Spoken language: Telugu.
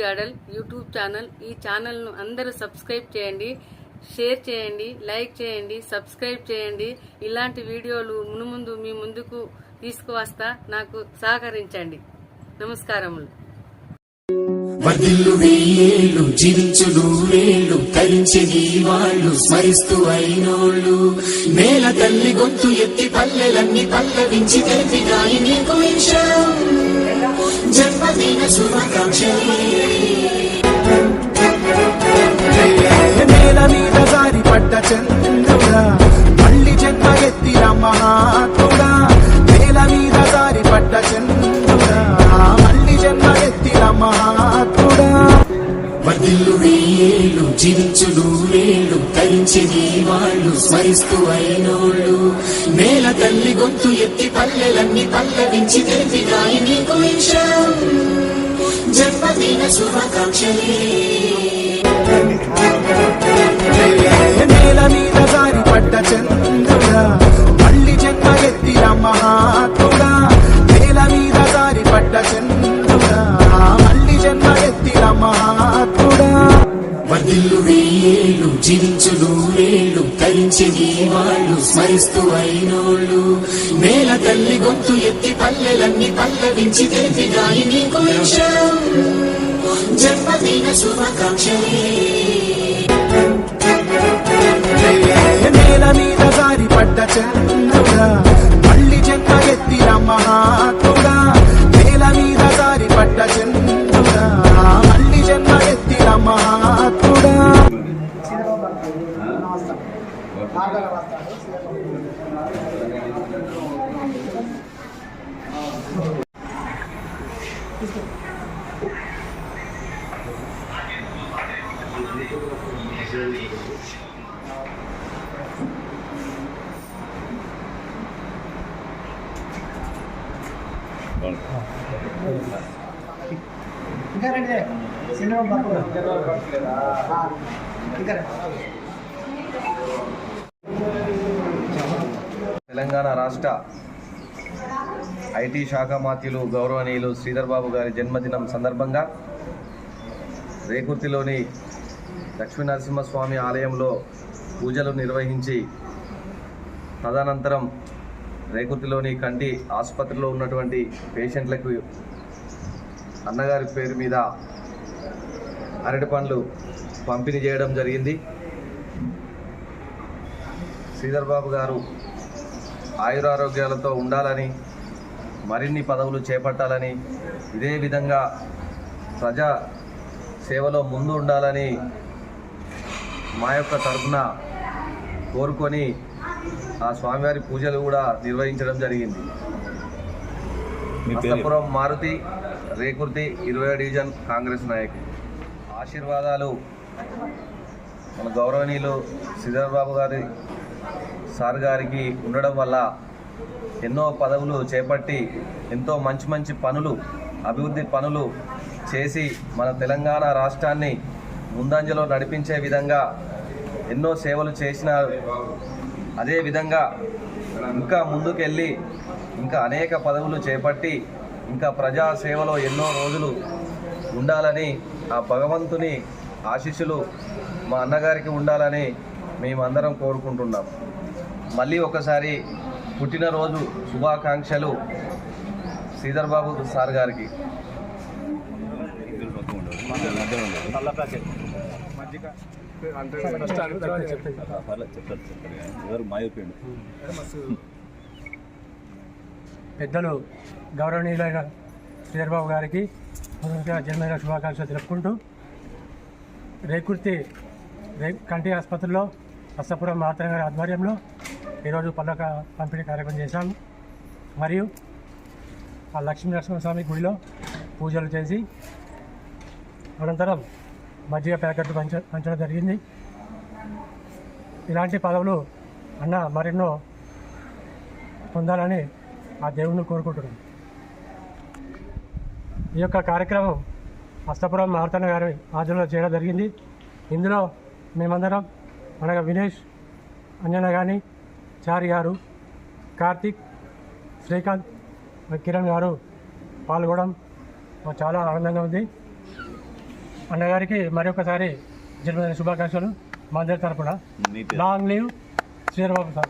జాడల్ యూట్యూబ్ ఛానల్. ఈ ఛానల్ను అందరూ సబ్స్క్రైబ్ చేయండి, షేర్ చేయండి, లైక్ చేయండి, సబ్స్క్రైబ్ చేయండి. ఇలాంటి వీడియోలు మునుముందు మీ ముందుకు తీసుకువస్తా. నాకు సహకరించండి. నమస్కారములు. వర్ధిల్లు వెయ్యేళ్ళు జీవించు నూరేళ్ళు తరించెని వాళ్ళు స్మరిస్తూ అయినోళ్ళు నేల తల్లి గొంతు ఎత్తి పల్లెలన్నీ పల్లవించి తెలిపినాయి నీకు విషయం జన్మదిన శుభాకాంక్షలే. నేల మీద జారి పడ్డ చంద్రుడా మళ్ళీ జన్మ ఎత్తిన మహాత్ముడా. నేల మీద జారి పడ్డ చంద్రుడా మళ్ళీ జన్మ ఎత్తిన మహాత్ముడా. వర్ధిల్లు వెయ్యేళ్ళు జీవించు నూరేళ్ళు తరించెని వాళ్ళు స్మరిస్తూ అయినోళ్ళు నేల తల్లి గొంతు ఎత్తి పల్లెలన్నీ పల్లవించి తెలిపినాయి నీకు విషయం జన్మదిన శుభాకాంక్షలే. నేల మీద జారి పడ్డ చంద్రుడా మళ్ళీ జన్మ ఎత్తిన మహాత్ముడా. నేల మీద జారి పడ్డ చంద్రుడా మళ్ళీ జన్మ ఎత్తిన మహాత్ముడా. వర్ధిల్లు వెయ్యేళ్ళు జీవించు నూరేళ్ళు తరించెని వాళ్ళు స్మరిస్తూ అయినోళ్ళు నేల తల్లి గొంతు ఎత్తి పల్లెలన్నీ పల్లవించి తెలిపినాయి నీకు విషయం జన్మదిన శుభాకాంక్షలే. నేల మీద జారి పడ్డ చంద్రుడా మళ్ళీ జన్మ ఎత్తిన మహాత్ముడా. నేల మీద జారి పడ్డ చంద్రుడా మళ్ళీ జన్మ ఎత్తిన మహాత్ముడా. ఇంకా రండి సినిమా తెలంగాణ రాష్ట్ర ఐటీ శాఖ మాత్యులు గౌరవనీయులు శ్రీధర్ బాబు గారి జన్మదినం సందర్భంగా రేకుర్తిలోని లక్ష్మీనరసింహస్వామి ఆలయంలో పూజలు నిర్వహించి తదనంతరం రేకుర్తిలోని కంటి ఆసుపత్రిలో ఉన్నటువంటి పేషెంట్లకు అన్నగారి పేరు మీద అరటి పండ్లు పంపిణీ చేయడం జరిగింది. శ్రీధర్ బాబు గారు ఆయురారోగ్యాలతో ఉండాలని, మరిన్ని పదవులు చేపట్టాలని, ఇదే విధంగా ప్రజా సేవలో ముందు ఉండాలని మా యొక్క తరఫున కోరుకొని ఆ స్వామివారి పూజలు కూడా నిర్వహించడం జరిగింది. అస్తపురం మారుతి, రేకుర్తి 20వ డివిజన్ కాంగ్రెస్ నాయకులు. ఆశీర్వాదాలు మన గౌరవనీయులు శ్రీధర్ బాబు గారి సార్ గారికి ఉండడం వల్ల ఎన్నో పదవులు చేపట్టి ఎంతో మంచి మంచి పనులు, అభివృద్ధి పనులు చేసి మన తెలంగాణ రాష్ట్రాన్ని ముందంజలో నడిపించే విధంగా ఎన్నో సేవలు చేసినారు. అదేవిధంగా ఇంకా ముందుకెళ్ళి ఇంకా అనేక పదవులు చేపట్టి ఇంకా ప్రజా సేవలో ఎన్నో రోజులు ఉండాలని ఆ భగవంతుని ఆశీస్సులు మా అన్నగారికి ఉండాలని మేమందరం కోరుకుంటున్నాం. మళ్ళీ ఒకసారి పుట్టినరోజు శుభాకాంక్షలు శ్రీధర్ బాబు సార్ గారికి. పెద్దలు గౌరవనీయులైన శ్రీధర్ బాబు గారికి జన్మదిన శుభాకాంక్షలు తెలుపుకుంటూ రేకుర్తి కంటి ఆసుపత్రిలో అస్తపురం మాత్రం గారి ఆధ్వర్యంలో ఈరోజు పల్లక పంపిణీ కార్యక్రమం చేశాము. మరియు ఆ లక్ష్మీనరసింహస్వామి గుడిలో పూజలు చేసి అనంతరం మజ్జిగ ప్యాకెట్లు పంచడం జరిగింది. ఇలాంటి పదవులు అన్న మరెన్నో పొందాలని ఆ దేవుణ్ణి కోరుకుంటున్నాం. ఈ యొక్క కార్యక్రమం అస్తపురం మార్తన్న గారి ఆధ్వర్యంలో చేయడం జరిగింది. ఇందులో మేమందరం అనగా వినేష్, అంజన కానీ, చారి గారు, కార్తిక్, శ్రీకాంత్, కిరణ్ గారు పాల్గొనడం చాలా ఆనందంగా ఉంది. అన్నగారికి మరొకసారి జన్మదిన శుభాకాంక్షలు మా అందరి తరపున. Long leave Sridhar Babu sir.